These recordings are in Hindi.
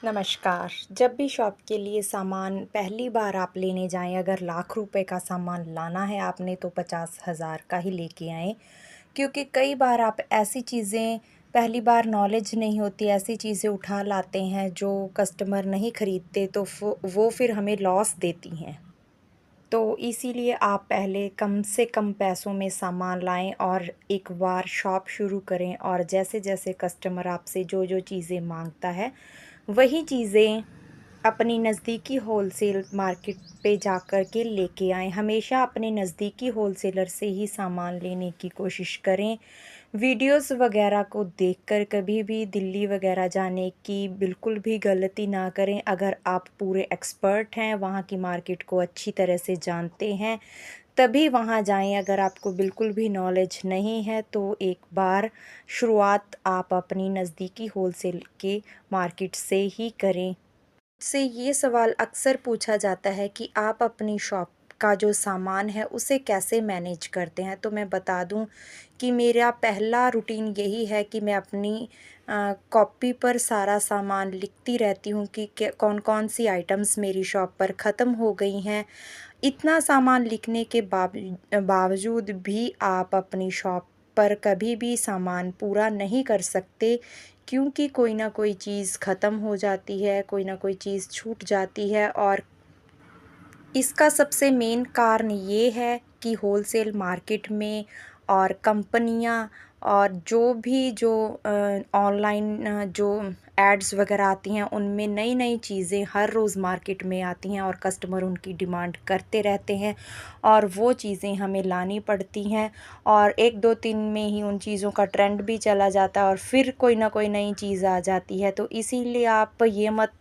नमस्कार। जब भी शॉप के लिए सामान पहली बार आप लेने जाएँ, अगर लाख रुपए का सामान लाना है आपने तो 50,000 का ही लेके आएँ। क्योंकि कई बार आप ऐसी चीज़ें पहली बार नॉलेज नहीं होती, ऐसी चीज़ें उठा लाते हैं जो कस्टमर नहीं खरीदते तो वो फिर हमें लॉस देती हैं। तो इसीलिए आप पहले कम से कम पैसों में सामान लाएँ और एक बार शॉप शुरू करें और जैसे-जैसे कस्टमर आपसे जो-जो चीज़ें माँगता है, वही चीज़ें अपनी नज़दीकी होलसेल मार्केट पे जाकर के लेके आएँ। हमेशा अपने नज़दीकी होलसेलर से ही सामान लेने की कोशिश करें। वीडियोज़ वग़ैरह को देखकर कभी भी दिल्ली वग़ैरह जाने की बिल्कुल भी गलती ना करें। अगर आप पूरे एक्सपर्ट हैं, वहाँ की मार्केट को अच्छी तरह से जानते हैं, तभी वहाँ जाएँ। अगर आपको बिल्कुल भी नॉलेज नहीं है, तो एक बार शुरुआत आप अपनी नज़दीकी होलसेल के मार्केट से ही करें। से ये सवाल अक्सर पूछा जाता है कि आप अपनी शॉप का जो सामान है उसे कैसे मैनेज करते हैं? तो मैं बता दूं कि मेरा पहला रूटीन यही है कि मैं अपनी कॉपी पर सारा सामान लिखती रहती हूँ कि कौन-कौन सी आइटम्स मेरी शॉप पर ख़त्म हो गई हैं। इतना सामान लिखने के बावजूद भी आप अपनी शॉप पर कभी भी सामान पूरा नहीं कर सकते, क्योंकि कोई ना कोई चीज़ ख़त्म हो जाती है, कोई ना कोई चीज़ छूट जाती है। और इसका सबसे मेन कारण ये है कि होलसेल मार्केट में और कंपनियां और जो ऑनलाइन जो एड्स वगैरह आती हैं, उनमें नई-नई चीज़ें हर रोज़ मार्केट में आती हैं और कस्टमर उनकी डिमांड करते रहते हैं और वो चीज़ें हमें लानी पड़ती हैं। और 1-2 दिन में ही उन चीज़ों का ट्रेंड भी चला जाता है और फिर कोई ना कोई नई चीज़ आ जाती है। तो इसीलिए आप ये मत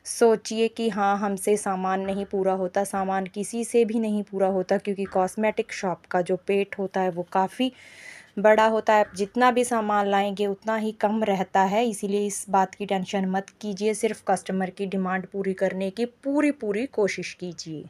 सोचिए कि हाँ, हमसे सामान नहीं पूरा होता, सामान किसी से भी नहीं पूरा होता, क्योंकि कॉस्मेटिक शॉप का जो पेट होता है वो काफ़ी बड़ा होता है। आप जितना भी सामान लाएँगे उतना ही कम रहता है, इसीलिए इस बात की टेंशन मत कीजिए, सिर्फ़ कस्टमर की डिमांड पूरी करने की पूरी-पूरी कोशिश कीजिए।